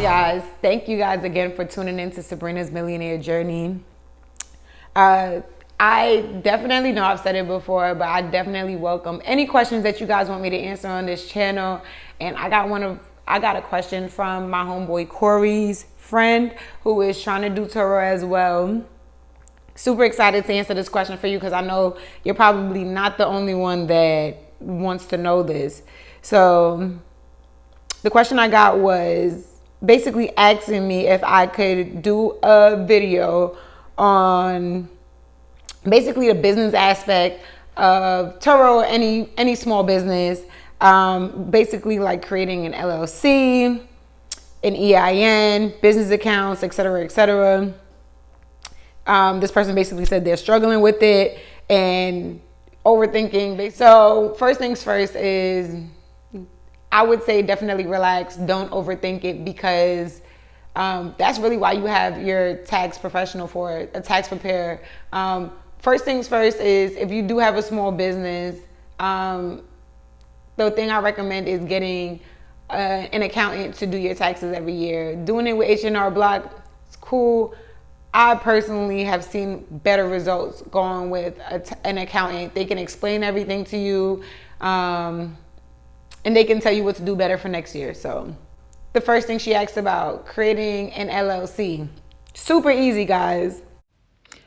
guys, thank you guys again for tuning in to Sabrina's Millionaire Journey. I definitely know I've said it before, but I definitely welcome any questions that you guys want me to answer on this channel. And I got a question from my homeboy Corey's friend who is trying to do tarot as well. Super excited to answer this question for you because I know you're probably not the only one that wants to know this. So the question I got was basically asking me if I could do a video on basically the business aspect of tarot, any small business, basically like creating an LLC, an EIN, business accounts, etc., etc. This person basically said they're struggling with it and overthinking. So first things first is I would say definitely relax. Don't overthink it because that's really why you have your tax professional for it, a tax preparer. First things first is if you do have a small business, the thing I recommend is getting an accountant to do your taxes every year. Doing it with H&R Block, it's cool. I personally have seen better results going with an accountant. They can explain everything to you, and they can tell you what to do better for next year. So the first thing she asked about, creating an LLC. Super easy, guys.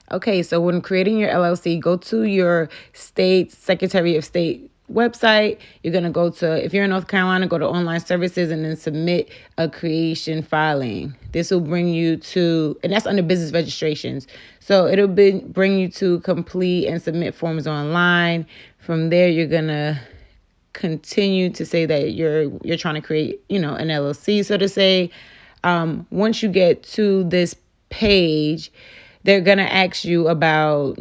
Okay, so when creating your LLC, go to your state Secretary of State website. You're going to go to, if you're in North Carolina, go to online services and then submit a creation filing. This will bring you to, and that's under business registrations. So it'll bring you to complete and submit forms online. From there, you're going to continue to say that you're trying to create, an LLC, so to say. Once you get to this page, they're going to ask you about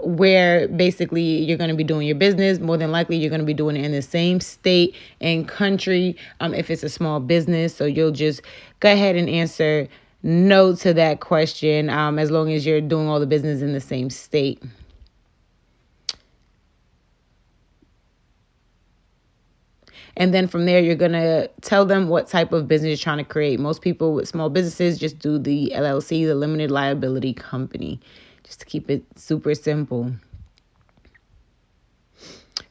where basically you're going to be doing your business. More than likely, you're going to be doing it in the same state and country if it's a small business. So you'll just go ahead and answer no to that question as long as you're doing all the business in the same state. And then from there, you're going to tell them what type of business you're trying to create. Most people with small businesses just do the LLC, the limited liability company, just to keep it super simple.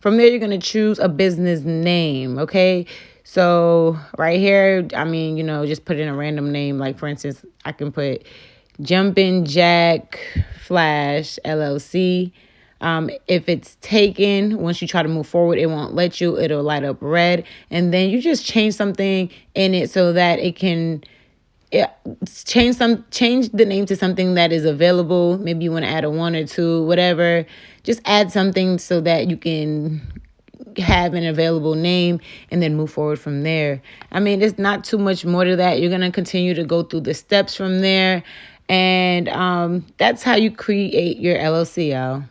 From there, you're going to choose a business name, okay? So right here, just put in a random name. Like, for instance, I can put Jumpin' Jack Flash LLC. If it's taken, once you try to move forward, it won't let you. It'll light up red. And then you just change something in it so that it can change the name to something that is available. Maybe you want to add a 1 or 2, whatever. Just add something so that you can have an available name and then move forward from there. There's not too much more to that. You're going to continue to go through the steps from there. And that's how you create your LLC, y'all.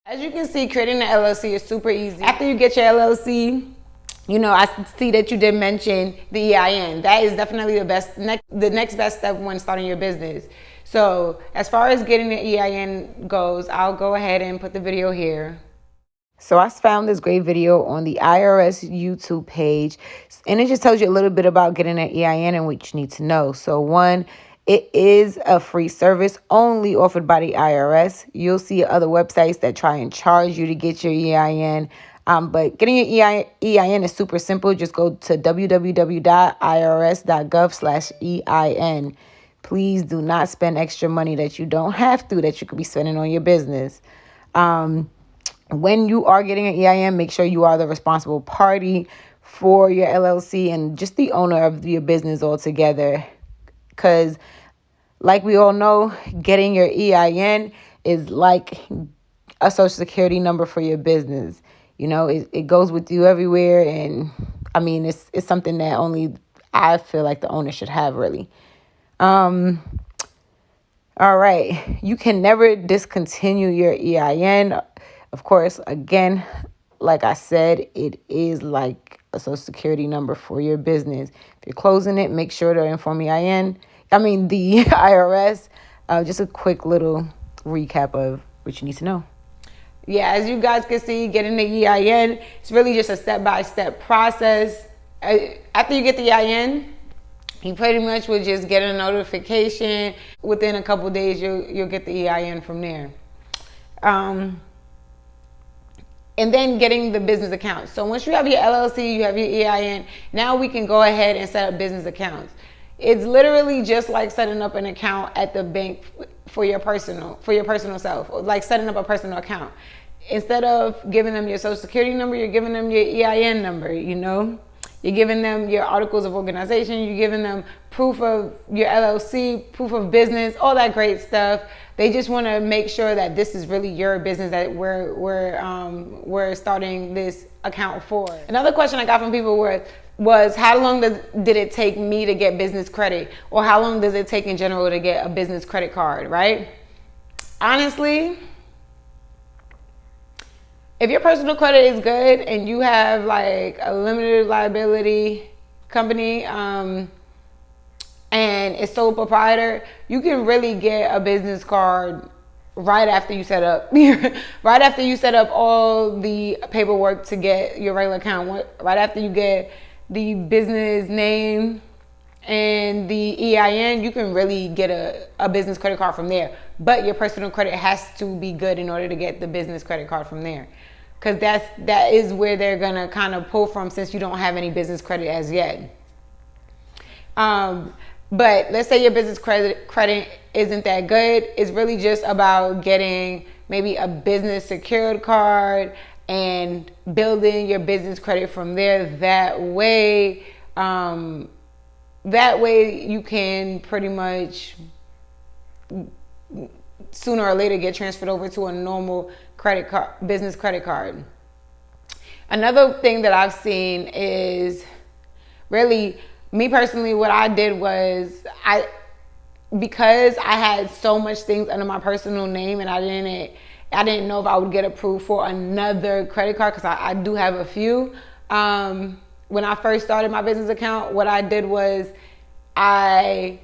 As you can see, creating an LLC is super easy. After you get your LLC, I see that you did mention the EIN. That is definitely the next best step when starting your business. So as far as getting the EIN goes, I'll go ahead and put the video here. So I found this great video on the IRS YouTube page, and it just tells you a little bit about getting an EIN and what you need to know. So one, it is a free service only offered by the IRS. You'll see other websites that try and charge you to get your EIN. But getting your EIN is super simple. Just go to www.irs.gov/EIN. Please do not spend extra money that you don't have to, that you could be spending on your business. When you are getting an EIN, make sure you are the responsible party for your LLC and just the owner of your business altogether. Because like we all know, getting your EIN is like a social security number for your business. It goes with you everywhere. And it's something that only I feel like the owner should have, really. All right. You can never discontinue your EIN. Of course, again, like I said, it is like a social security number for your business. If you're closing it, make sure to inform the IRS. Just a quick little recap of what you need to know. Yeah, as you guys can see, getting the EIN, it's really just a step-by-step process. After you get the EIN, you pretty much will just get a notification. Within a couple days, you'll get the EIN from there. And then getting the business accounts. So once you have your LLC, you have your EIN, now we can go ahead and set up business accounts. It's literally just like setting up an account at the bank for your personal self, like setting up a personal account. Instead of giving them your social security number, you're giving them your EIN number, you know? You're giving them your articles of organization, you're giving them proof of your LLC, proof of business, all that great stuff. They just want to make sure that this is really your business that we're starting this account for. Another question I got from people was how long did it take me to get business credit, or how long does it take in general to get a business credit card, right? Honestly, if your personal credit is good and you have like a limited liability company and it's sole proprietor, you can really get a business card right after you set up right after you set up all the paperwork to get your regular account, right after you get the business name and the EIN, you can really get a business credit card from there. But your personal credit has to be good in order to get the business credit card from there, because that is where they're gonna kind of pull from, since you don't have any business credit as yet. But let's say your business credit isn't that good. It's really just about getting maybe a business secured card and building your business credit from there. That way you can pretty much sooner or later get transferred over to a normal credit card, business credit card. Another thing that I've seen is really, me personally, what I did was because I had so much things under my personal name, and I didn't know if I would get approved for another credit card, because I do have a few. When I first started my business account, what I did was I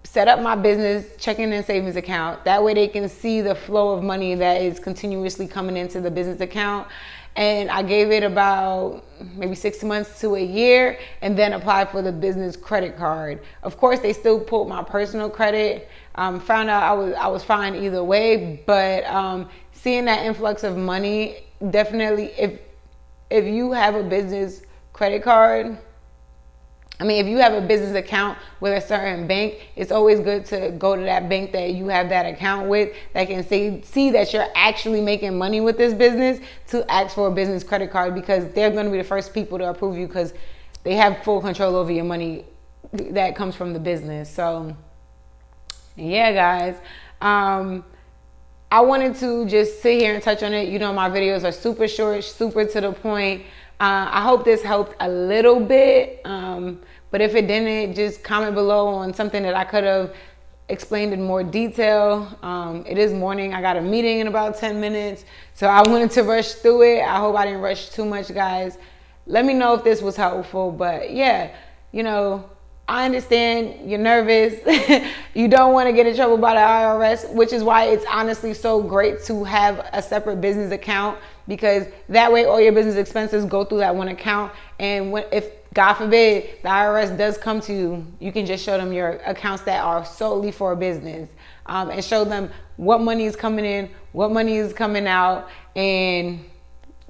set up my business checking and savings account. That way they can see the flow of money that is continuously coming into the business account. And I gave it about maybe 6 months to a year, and then applied for the business credit card. Of course, they still pulled my personal credit. Found out I was fine either way, but seeing that influx of money, definitely, if you have a business credit card, if you have a business account with a certain bank, it's always good to go to that bank that you have that account with, that can see that you're actually making money with this business, to ask for a business credit card, because they're going to be the first people to approve you, because they have full control over your money that comes from the business. So yeah, guys, I wanted to just sit here and touch on it. You know, my videos are super short, super to the point. I hope this helped a little bit, but if it didn't, just comment below on something that I could have explained in more detail. It is morning. I got a meeting in about 10 minutes, so I wanted to rush through it. I hope I didn't rush too much, guys. Let me know if this was helpful, but yeah, you know, I understand you're nervous. You don't want to get in trouble by the IRS, which is why it's honestly so great to have a separate business account, because that way all your business expenses go through that one account. And if God forbid the IRS does come to you, you can just show them your accounts that are solely for a business, and show them what money is coming in, what money is coming out. And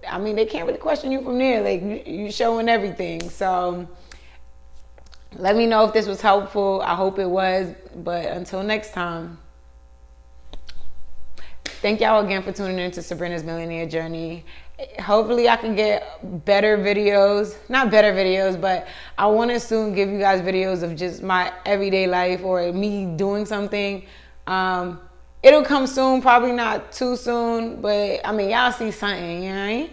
they can't really question you from there. Like, you showing everything. So let me know if this was helpful. I hope it was. But until next time, thank y'all again for tuning in to Sabrina's Millionaire Journey. Hopefully I can get better videos. Not better videos, but I want to soon give you guys videos of just my everyday life, or me doing something. It'll come soon, probably not too soon, but y'all see something, you know what I mean?